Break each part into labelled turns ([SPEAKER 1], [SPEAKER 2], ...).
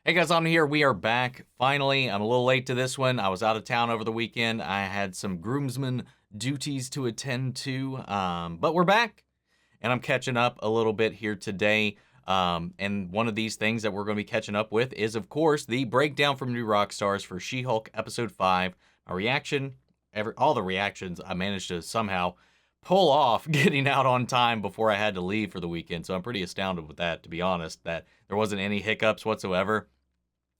[SPEAKER 1] Hey guys, I'm here. We are back. Finally, I'm a little late to this one. I was out of town over the weekend. I had some groomsmen duties to attend to, but we're back, and I'm catching up a little bit here today. And one of these things that we're going to be catching up with is, of course, the breakdown from New Rockstars for She-Hulk Episode 5. My reaction, all the reactions, I managed to somehow pull off getting out on time before I had to leave for the weekend. So I'm pretty astounded with that, to be honest, that there wasn't any hiccups whatsoever.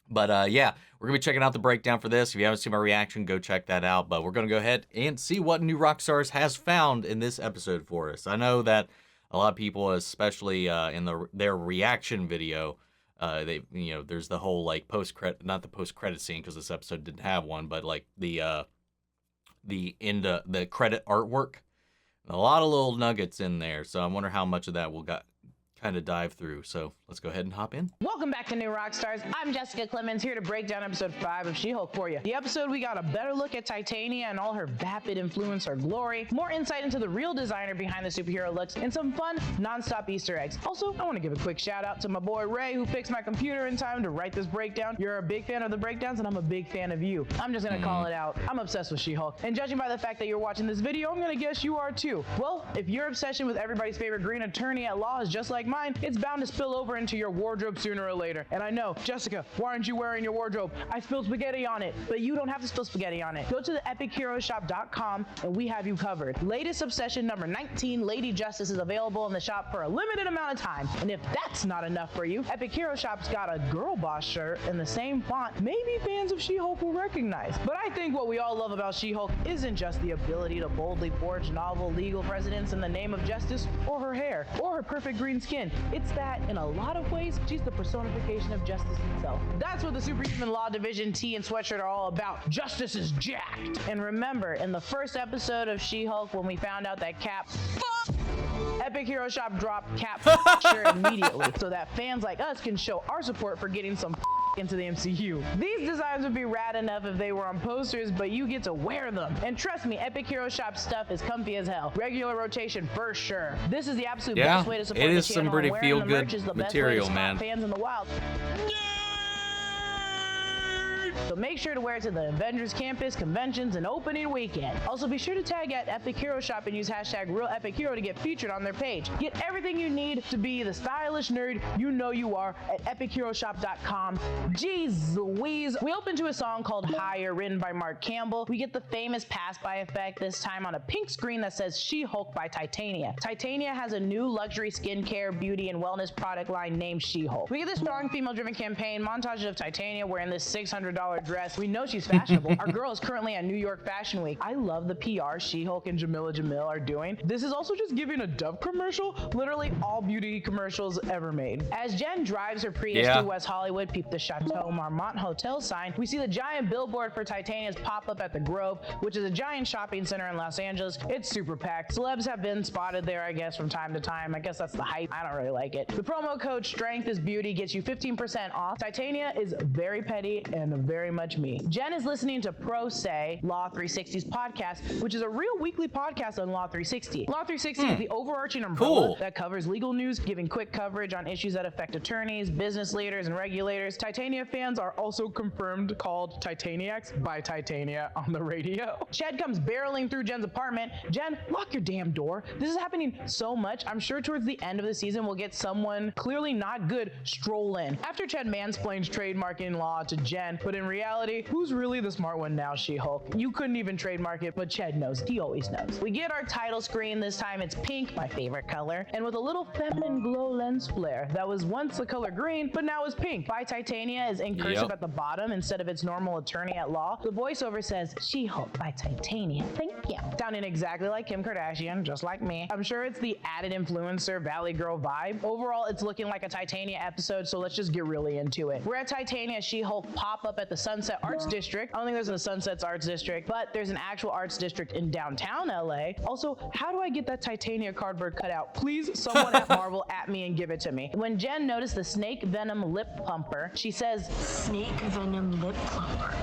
[SPEAKER 1] But yeah, we're going to be checking out the breakdown for this. If you haven't seen my reaction, go check that out. But we're going to go ahead and see what New Rockstars has found in this episode for us. I know that a lot of people, especially in their reaction video, there's the whole like post-credit, not the post-credit scene because this episode didn't have one, but like the credit artwork. A lot of little nuggets in there, so I wonder how much of that we'll kind of dive through. So let's go ahead and hop in.
[SPEAKER 2] Welcome back to New Rockstars. I'm Jessica Clemens, here to break down episode 5 of She-Hulk for you. The episode, we got a better look at Titania and all her vapid influencer glory, more insight into the real designer behind the superhero looks, and some fun, non-stop Easter eggs. Also, I want to give a quick shout out to my boy Ray, who fixed my computer in time to write this breakdown. You're a big fan of the breakdowns, and I'm a big fan of you. I'm just gonna call it out. I'm obsessed with She-Hulk, and judging by the fact that you're watching this video, I'm gonna guess you are too. Well, if your obsession with everybody's favorite green attorney at law is just like mine, it's bound to spill over into your wardrobe sooner or later. And I know, Jessica, why aren't you wearing your wardrobe? I spilled spaghetti on it. But you don't have to spill spaghetti on it. Go to the epicheroshop.com and we have you covered. Latest obsession number 19, Lady Justice, is available in the shop for a limited amount of time. And if that's not enough for you, Epic Hero Shop's got a girl boss shirt in the same font maybe fans of She-Hulk will recognize. But I think what we all love about She-Hulk isn't just the ability to boldly forge novel legal precedents in the name of justice, or her hair, or her perfect green skin. It's that, in a lot of ways, she's the personification of justice itself. That's what the Superhuman Law Division tee and sweatshirt are all about. Justice is jacked! And remember, in the first episode of She-Hulk, when we found out that Cap Epic Hero Shop dropped Cap shirt immediately so that fans like us can show our support for getting some into the MCU. These designs would be rad enough if they were on posters, but you get to wear them. And trust me, Epic Hero Shop stuff is comfy as hell. Regular rotation for sure. This is the absolute best way to support the channel.
[SPEAKER 1] It is some pretty feel-good material, man.
[SPEAKER 2] Fans in the wild. So make sure to wear it to the Avengers Campus, conventions, and opening weekend. Also, be sure to tag at Epic Hero Shop and use hashtag RealEpicHero to get featured on their page. Get everything you need to be the stylish nerd you know you are at epicheroshop.com. Jeez Louise. We open to a song called Higher, written by Mark Campbell. We get the famous pass-by effect, this time on a pink screen that says She-Hulk by Titania. Titania has a new luxury skincare, beauty, and wellness product line named She-Hulk. We get this strong female-driven campaign montage of Titania wearing this $600 dress. We know she's fashionable. Our girl is currently at New York Fashion Week. I love the PR She-Hulk and Jamila Jamil are doing. This is also just giving a Dove commercial. Literally all beauty commercials ever made. As Jen drives her Prius to West Hollywood, peep the Chateau Marmont Hotel sign, we see the giant billboard for Titania's pop-up at the Grove, which is a giant shopping center in Los Angeles. It's super packed. Celebs have been spotted there, I guess, from time to time. I guess that's the hype. I don't really like it. The promo code Strength is Beauty gets you 15% off. Titania is very petty and very much me. Jen is listening to Pro Say, Law 360's podcast, which is a real weekly podcast on Law 360. Law 360 is the overarching umbrella that covers legal news, giving quick coverage on issues that affect attorneys, business leaders, and regulators. Titania fans are also confirmed called Titaniacs by Titania on the radio. Ched comes barreling through Jen's apartment. Jen, lock your damn door. This is happening so much. I'm sure towards the end of the season we'll get someone clearly not good stroll in. After Ched mansplains trademarking law to Jen, but in reality, who's really the smart one now, She-Hulk? You couldn't even trademark it, but Ched knows. He always knows. We get our title screen. This time it's pink, my favorite color, and with a little feminine glow lens flare that was once the color green, but now is pink. By Titania is in cursive at the bottom instead of its normal attorney at law. The voiceover says, She-Hulk by Titania. Thank you. Sounding exactly like Kim Kardashian, just like me. I'm sure it's the added influencer Valley Girl vibe. Overall, it's looking like a Titania episode, so let's just get really into it. We're at Titania She-Hulk pop-up at the Sunset Arts District. I don't think there's a Sunset's Arts District, but there's an actual arts district in downtown LA. Also, how do I get that Titania cardboard cutout? Please, someone at Marvel at me and give it to me. When Jen noticed the snake venom lip plumper, she says,
[SPEAKER 3] Snake venom lip plumper.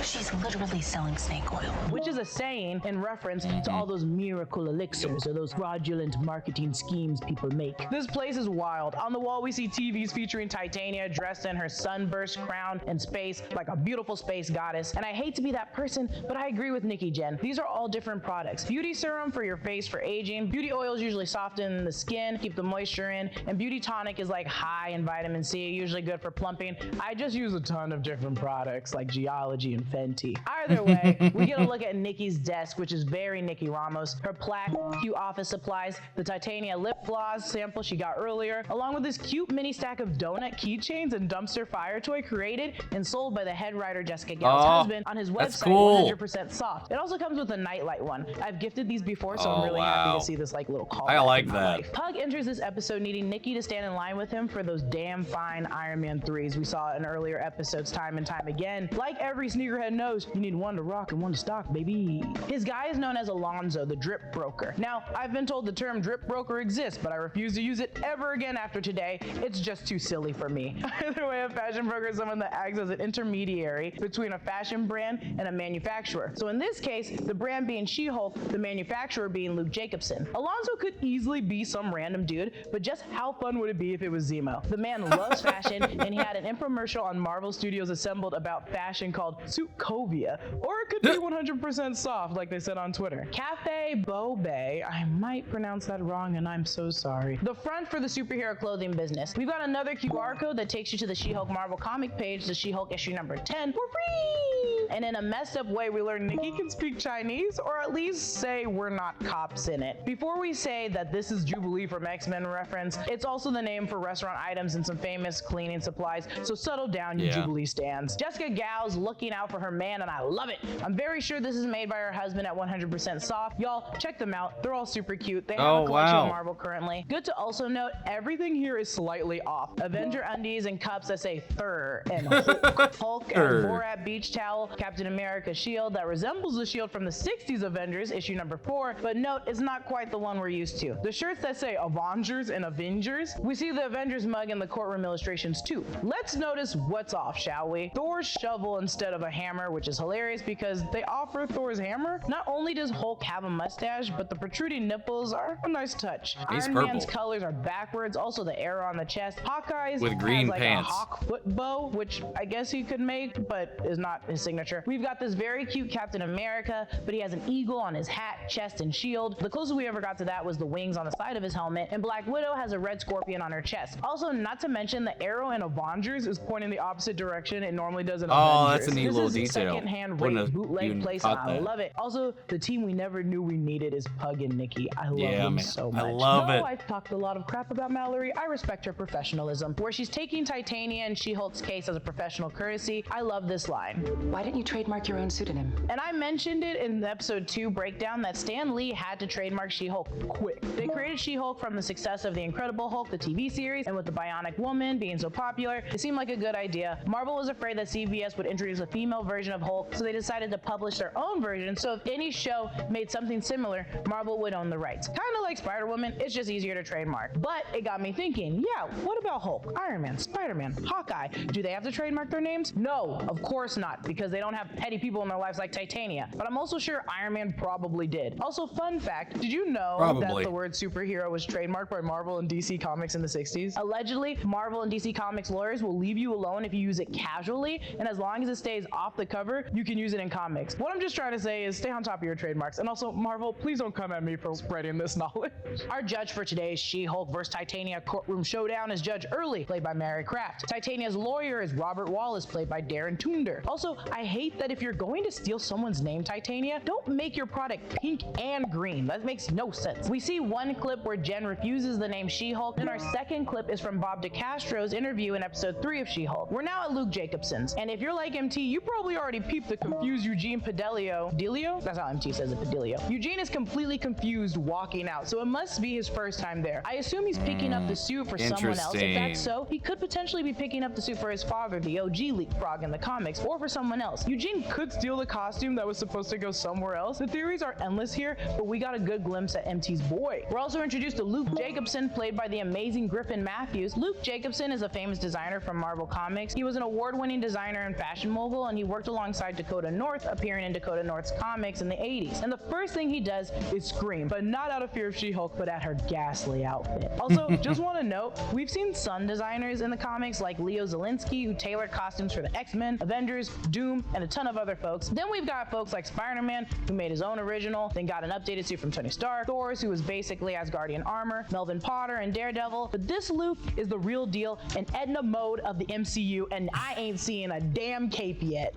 [SPEAKER 3] She's literally selling snake oil.
[SPEAKER 2] which is a saying in reference to all those miracle elixirs or those fraudulent marketing schemes people make. This place is wild. On the wall, we see TVs featuring Titania dressed in her sunburst crown and space like a beautiful space goddess. And I hate to be that person, but I agree with Nikki Jen. These are all different products. Beauty serum for your face for aging. Beauty oils usually soften the skin, keep the moisture in. And beauty tonic is like high in vitamin C, usually good for plumping. I just use a ton of different products like Geology and Fenty. Either way, we get a look at Nikki's desk, which is very Nikki Ramos. Her plaque, cute office supplies, the Titania lip gloss sample she got earlier, along with this cute mini stack of donut keychains and dumpster fire toy created and sold by the head writer Jessica Gal's husband on his
[SPEAKER 1] that's
[SPEAKER 2] website,
[SPEAKER 1] cool.
[SPEAKER 2] 100% Soft. It also comes with a nightlight one. I've gifted these before, so I'm really happy to see this like little call.
[SPEAKER 1] I like
[SPEAKER 2] in my
[SPEAKER 1] that.
[SPEAKER 2] life. Pug enters this episode needing Nikki to stand in line with him for those damn fine Iron Man 3s we saw in earlier episodes time and time again. Like every sneakerhead knows, you need one to rock and one to stock, baby. His guy is known as Alonzo, the drip broker. Now, I've been told the term drip broker exists, but I refuse to use it ever again after today. It's just too silly for me. Either way, a fashion broker is someone that acts as an intermediary between a fashion brand and a manufacturer. So in this case, the brand being She-Hulk, the manufacturer being Luke Jacobson. Alonzo could easily be some random dude, but just how fun would it be if it was Zemo? The man loves fashion, and he had an infomercial on Marvel Studios assembled about fashion called Suitcovia, or it could be 100% soft, like they said on Twitter. Cafe Bobe, I might pronounce that wrong, and I'm so sorry. The front for the superhero clothing business. We've got another QR code that takes you to the She-Hulk Marvel comic page, the She-Hulk issue number 10, for free! And in a messed up way, we learn Nikki can speak Chinese, or at least say we're not cops in it. Before we say that this is Jubilee from X-Men reference, it's also the name for restaurant items and some famous cleaning supplies, so settle down, you Jubilee stands. Jessica Gal's looking out for her man, and I love it. I'm very sure this is made by her husband at 100% Soft. Y'all, check them out. They're all super cute. They have a collection of Marvel currently. Good to also note, everything here is slightly off. Avenger undies and cups that say Thur and Hulk. Hulk and Borat beach towel, Captain America shield that resembles the shield from the 60s Avengers, issue number 4, but note, it's not quite the one we're used to. The shirts that say Avengers and Avengers, we see the Avengers mug in the courtroom illustrations too. Let's notice what's off, shall we? Thor's shovel instead of a hammer, which is hilarious because they offer Thor's hammer. Not only does Hulk have a mustache, but the protruding nipples are a nice touch.
[SPEAKER 1] He's
[SPEAKER 2] Iron
[SPEAKER 1] purple.
[SPEAKER 2] Man's colors are backwards, also the arrow on the chest. Hawkeye's
[SPEAKER 1] With green
[SPEAKER 2] has like
[SPEAKER 1] pants.
[SPEAKER 2] a hawk foot bow, which I guess he could make, but is not his signature. We've got this very cute Captain America, but he has an eagle on his hat, chest, and shield. The closest we ever got to that was the wings on the side of his helmet, and Black Widow has a red scorpion on her chest. Also, not to mention the arrow in Avengers is pointing the opposite direction it normally does in Avengers.
[SPEAKER 1] Oh, that's a neat little
[SPEAKER 2] This is
[SPEAKER 1] detail.
[SPEAKER 2] secondhand
[SPEAKER 1] Wouldn't
[SPEAKER 2] rate
[SPEAKER 1] have
[SPEAKER 2] bootleg
[SPEAKER 1] even
[SPEAKER 2] place, and
[SPEAKER 1] caught
[SPEAKER 2] I
[SPEAKER 1] that.
[SPEAKER 2] love it. Also, the team we never knew we needed is Pug and Nikki. I love them
[SPEAKER 1] man.
[SPEAKER 2] so
[SPEAKER 1] I
[SPEAKER 2] much.
[SPEAKER 1] love
[SPEAKER 2] Though
[SPEAKER 1] it.
[SPEAKER 2] I've talked a lot of crap about Mallory, I respect her professionalism. Where she's taking Titania and She-Hulk's case as a professional courtesy, I love this line.
[SPEAKER 3] Why didn't you trademark your own pseudonym?
[SPEAKER 2] And I mentioned it in the episode 2 breakdown that Stan Lee had to trademark She-Hulk quick. They created She-Hulk from the success of The Incredible Hulk, the TV series, and with the Bionic Woman being so popular, it seemed like a good idea. Marvel was afraid that CBS would introduce a female version of Hulk, so they decided to publish their own version, so if any show made something similar, Marvel would own the rights. Kind of like Spider-Woman, it's just easier to trademark. But it got me thinking, yeah, what about Hulk, Iron Man, Spider-Man, Hawkeye? Do they have to trademark their names? No, of course not, because they don't have petty people in their lives like Titania. But I'm also sure Iron Man probably did. Also, fun fact, did you know that the word superhero was trademarked by Marvel and DC Comics in the 60s? Allegedly, Marvel and DC Comics lawyers will leave you alone if you use it casually, and as long as it stays off the cover, you can use it in comics. What I'm just trying to say is stay on top of your trademarks. And also, Marvel, please don't come at me for spreading this knowledge. Our judge for today's She-Hulk vs. Titania courtroom showdown is Judge Early, played by Mary Kraft. Titania's lawyer is Robert Wallace, played by Darren Toonder. Also, I hate that if you're going to steal someone's name, Titania, don't make your product pink and green. That makes no sense. We see one clip where Jen refuses the name She-Hulk, and our second clip is from Bob DeCastro's interview in episode 3 of She-Hulk. We're now at Luke Jacobson's, and if you're like MT, you probably already peeped the confused Eugene Padelio. Delio? That's how MT says it, Padelio. Eugene is completely confused walking out, so it must be his first time there. I assume he's picking up the suit for someone else. If that's so, he could potentially be picking up the suit for his father, the OG Leapfrog in the comics, or for someone else. Eugene could steal the costume that was supposed to go somewhere else. The theories are endless here, but we got a good glimpse at MT's boy. We're also introduced to Luke Jacobson, played by the amazing Griffin Matthews. Luke Jacobson is a famous designer from Marvel Comics. He was an award-winning designer and fashion mogul, and he worked alongside Dakota North, appearing in Dakota North's comics in the 80s. And the first thing he does is scream, but not out of fear of She-Hulk, but at her ghastly outfit. Also, just want to note, we've seen Sun designers in the comics like Leo Zielinski, who tailored costumes for the X-Men, Avengers, Doom, and a ton of other folks. Then we've got folks like Spider-Man, who made his own original, then got an updated suit from Tony Stark, Thor's, who was basically Asgardian armor, Melvin Potter, and Daredevil. But this Luke is the real deal, an Edna Mode of the MCU, and I ain't seeing a damn cape yet.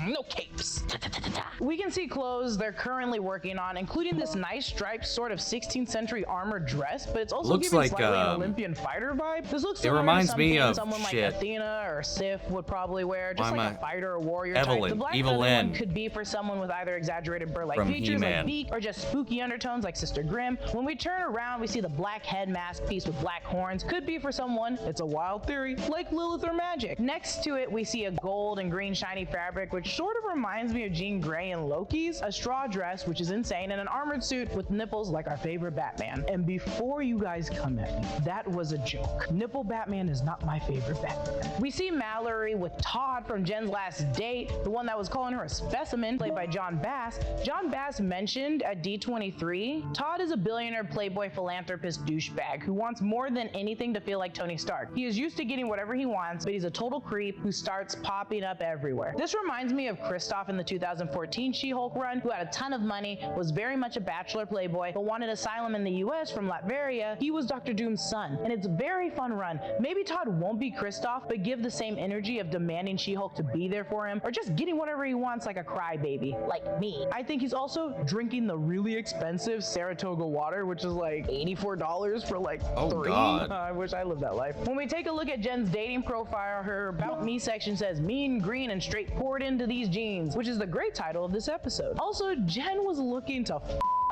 [SPEAKER 2] No capes. We can see clothes they're currently working on, including this nice striped sort of 16th century armor dress, but it's also giving slightly an Olympian fighter vibe. This looks similar to something someone like Athena or Sif would probably wear, just like a fighter or warrior type. The black leather one could be for someone with either exaggerated bird-like features like Beak, or just spooky undertones like Sister Grimm. When we turn around, we see the black head mask piece with black horns. Could be for someone, it's a wild theory, like Lilith or Magic. Next to it, we see a gold and green shiny fabric, which sort of reminds me of Jean Grey and Loki's, a straw dress, which is insane, and an armored suit with nipples like our favorite Batman. And before you guys come at me, that was a joke. Nipple Batman is not my favorite Batman. We see Mallory with Todd from Jen's last date, the one that was calling her a specimen, played by John Bass. John Bass mentioned at D23, Todd is a billionaire playboy philanthropist douchebag who wants more than anything to feel like Tony Stark. He is used to getting whatever he wants, but he's a total creep who starts popping up everywhere. This reminds me of Kristoff in the 2014 She-Hulk run, who had a ton of money, was very much a bachelor playboy, but wanted asylum in the US from Latveria. He was Dr. Doom's son, and it's a very fun run. Maybe Todd won't be Kristoff, but give the same energy of demanding She-Hulk to be there for him, or just getting whatever he wants like a crybaby, like me. I think he's also drinking the really expensive Saratoga water, which is like $84 for like 3. I wish I lived that life. When we take a look at Jen's dating profile, her About Me section says mean, green, and straight poured into these jeans, which is the great title of this episode. Also, Jen was looking to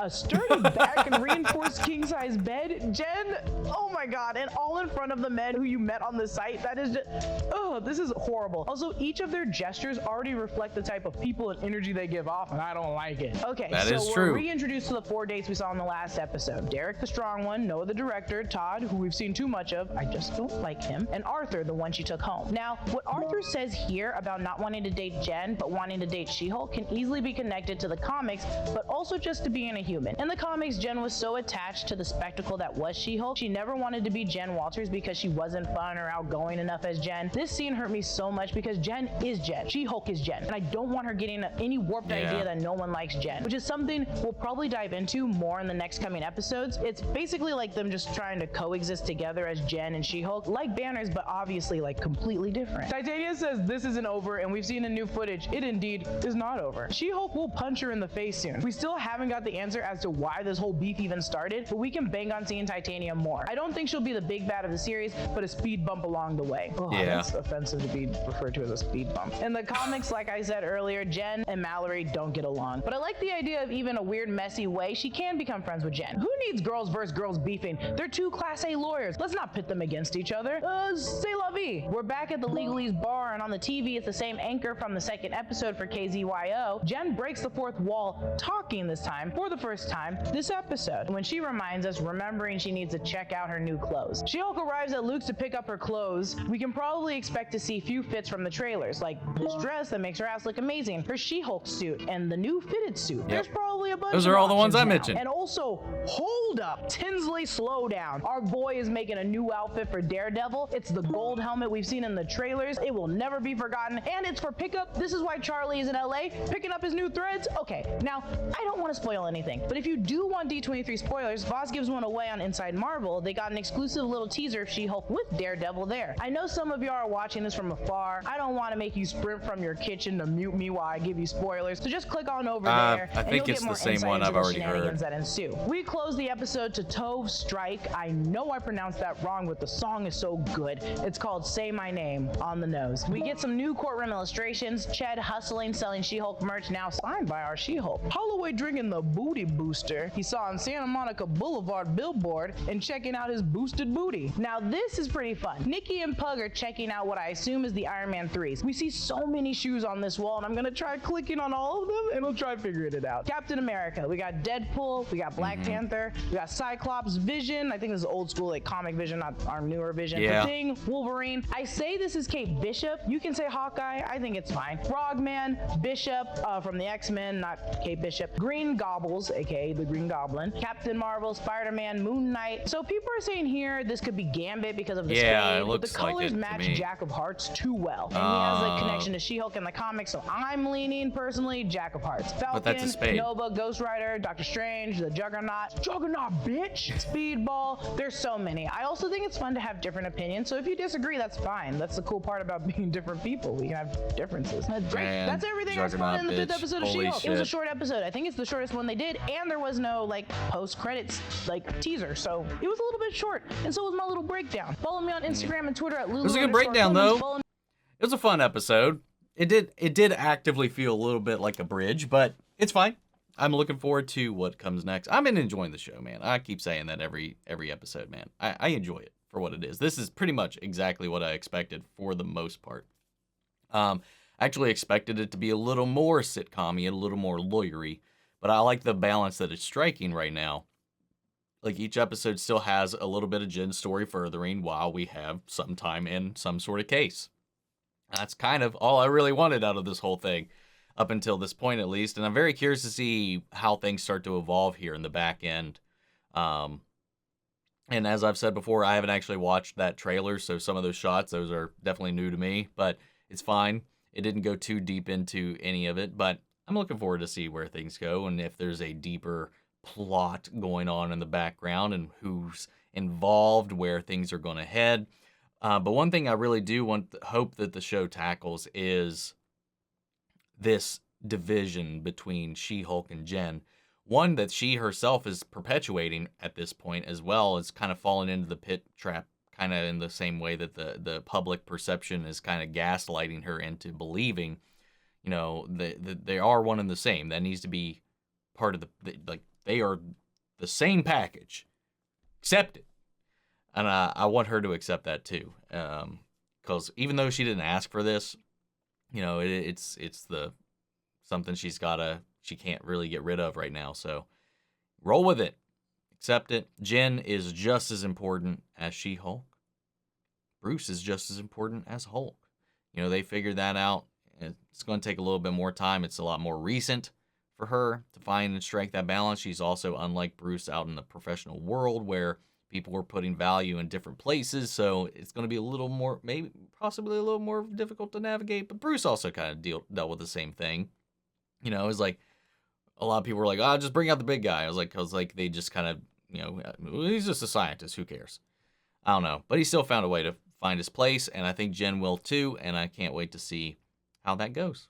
[SPEAKER 2] a sturdy back and reinforced king-size bed. Jen, oh my god, and all in front of the men who you met on the site. That is just, oh, this is horrible. Also, each of their gestures already reflect the type of people and energy they give off, and I don't like it. Okay, so we're reintroduced to the 4 dates we saw in the last episode. Derek, the strong one, Noah, the director, Todd, who we've seen too much of, I just don't like him, and Arthur, the one she took home. Now, what Arthur says here about not wanting to date Jen, but wanting to date She-Hulk can easily be connected to the comics, but also just to being a human. In the comics, Jen was so attached to the spectacle that was She-Hulk, she never wanted to be Jen Walters because she wasn't fun or outgoing enough as Jen. This scene hurt me so much because Jen is Jen. She-Hulk is Jen. And I don't want her getting any warped idea that no one likes Jen, which is something we'll probably dive into more in the next coming episodes. It's basically like them just trying to coexist together as Jen and She-Hulk, like banners, but obviously like completely different. Titania says this isn't over, and we've seen in new footage, it indeed is not over. She-Hulk will punch her in the face soon. We still haven't got the answer as to why this whole beef even started, but we can bang on seeing Titania more. I don't think she'll be the big bad of the series, but a speed bump along the way. Oh, that's offensive to be referred to as a speed bump. In the comics, like I said earlier, Jen and Mallory don't get along, but I like the idea of even a weird, messy way she can become friends with Jen. Who needs girls versus girls beefing? They're two class A lawyers. Let's not pit them against each other. C'est la vie. We're back at the Legalese bar, and on the TV, it's the same anchor from the second episode for KZYO. Jen breaks the fourth wall, talking this time, for the first time, this episode, when she reminds us, remembering she needs to check out her new clothes. She-Hulk arrives at Luke's to pick up her clothes. We can probably expect to see few fits from the trailers, like this dress that makes her ass look amazing, her She-Hulk suit, and the new fitted suit. There's probably a bunch
[SPEAKER 1] Those
[SPEAKER 2] of
[SPEAKER 1] are all the ones I
[SPEAKER 2] now.
[SPEAKER 1] mentioned.
[SPEAKER 2] And also, hold up, Tinsley, slow down. Our boy is making a new outfit for Daredevil. It's the gold helmet we've seen in the trailers. It will never be forgotten, and it's for pickup. This is why Charlie is in LA, picking up his new threads. Okay, now, I don't want to spoil anything, nothing. But if you do want D23 spoilers, Voss gives one away on Inside Marvel. They got an exclusive little teaser of She-Hulk with Daredevil there. I know some of y'all are watching this from afar. I don't want to make you sprint from your kitchen to mute me while I give you spoilers, so just click on over there and you'll get more insight into the shenanigans that ensue. We close the episode to Tove Strike. I know I pronounced that wrong, but the song is so good. It's called Say My Name, on the nose. We get some new courtroom illustrations. Ched hustling, selling She-Hulk merch, now signed by our She-Hulk. Holloway drinking the booty booster he saw on Santa Monica Boulevard billboard and checking out his boosted booty. Now this is pretty fun. Nikki and Pug are checking out what I assume is the Iron Man 3s. We see so many shoes on this wall, and I'm gonna try clicking on all of them and we'll try figuring it out. Captain America, we got Deadpool, we got Black Panther, we got Cyclops, Vision. I think this is old school, like comic Vision, not our newer Vision.
[SPEAKER 1] Yeah.
[SPEAKER 2] The Thing, Wolverine. I say this is Kate Bishop. You can say Hawkeye. I think it's fine. Frogman, Bishop from the X-Men, not Kate Bishop. Green Gobbles, aka the Green Goblin. Captain Marvel, Spider-Man, Moon Knight. So people are saying here this could be Gambit because of the spade, but the colors match Jack of Hearts too well. And he has a connection to She-Hulk in the comics, so I'm leaning personally Jack of Hearts. Falcon, Nova, Ghost Rider, Doctor Strange, the Juggernaut. Juggernaut, bitch! Speedball. There's so many. I also think it's fun to have different opinions, so if you disagree, that's fine. That's the cool part about being different people. We can have differences. That's great.
[SPEAKER 1] Man,
[SPEAKER 2] that's everything I spotted in the 5th episode of She-Hulk.
[SPEAKER 1] Shit.
[SPEAKER 2] It was a short episode. I think it's the shortest one they did, and there was no like post-credits like teaser, so it was a little bit short. And so was my little breakdown. Follow me on Instagram and Twitter at Lulu.
[SPEAKER 1] It was a good breakdown though. It was a fun episode. It did actively feel a little bit like a bridge, but it's fine. I'm looking forward to what comes next. I've been enjoying the show, man. I keep saying that every episode, man. I enjoy it for what it is. This is pretty much exactly what I expected for the most part. I actually expected it to be a little more sitcom-y, a little more lawyery, but I like the balance that it's striking right now. Like each episode still has a little bit of Jen's story furthering while we have some time in some sort of case. That's kind of all I really wanted out of this whole thing, up until this point at least. And I'm very curious to see how things start to evolve here in the back end. And as I've said before, I haven't actually watched that trailer, so some of those shots, those are definitely new to me, but it's fine. It didn't go too deep into any of it, but I'm looking forward to see where things go and if there's a deeper plot going on in the background and who's involved, where things are going to head. But one thing I really do hope that the show tackles is this division between She-Hulk and Jen. One that she herself is perpetuating at this point, as well as kind of falling into the pit trap, kind of in the same way that the public perception is kind of gaslighting her into believing, you know, they are one and the same. That needs to be part of like they are the same package. Accept it. And I want her to accept that too, because even though she didn't ask for this, you know, it's something she can't really get rid of right now. So roll with it, accept it. Jen is just as important as She-Hulk. Bruce is just as important as Hulk. You know, they figured that out. It's going to take a little bit more time. It's a lot more recent for her to find and strike that balance. She's also, unlike Bruce, out in the professional world where people are putting value in different places, so it's going to be a little more, maybe possibly a little more difficult to navigate. But Bruce also kind of dealt with the same thing. You know, it's like a lot of people were like, "Oh, just bring out the big guy." I was like, because like they just kind of, you know, he's just a scientist. Who cares? I don't know, but he still found a way to find his place, and I think Jen will too. And I can't wait to see how that goes.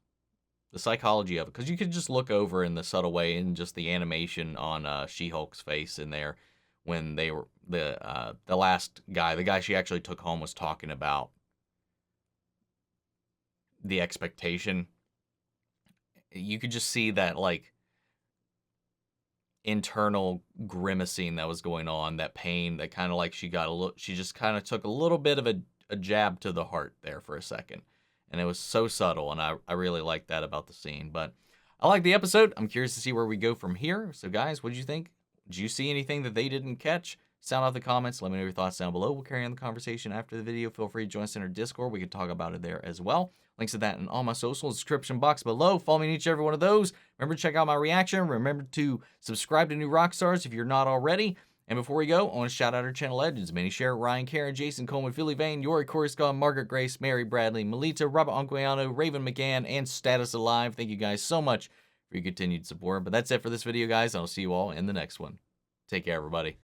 [SPEAKER 1] The psychology of it, because you could just look over in the subtle way in just the animation on She-Hulk's face in there. When they were the last guy, the guy she actually took home, was talking about the expectation. You could just see that like internal grimacing that was going on, that pain, that kind of like she just kind of took a little bit of a jab to the heart there for a second, and it was so subtle, and I really like that about the scene. But I like the episode. I'm curious to see where we go from here. So guys, what did you think? Did you see anything that they didn't catch? Sound out the comments. Let me know your thoughts down below. We'll carry on the conversation after the video. Feel free to join us in our Discord. We can talk about it there as well. Links to that in all my social description box below. Follow me in each and every one of those. Remember to check out my reaction. Remember to subscribe to New Rockstars if you're not already. And before we go, I want to shout out our channel legends: Manny Sher, Ryan, Karen, Jason Coleman, Philly Vane, Yori Coruscant, Margaret Grace, Mary Bradley, Melita, Robert Onquiano, Raven McGann, and Status Alive. Thank you guys so much for your continued support. But that's it for this video, guys. I'll see you all in the next one. Take care, everybody.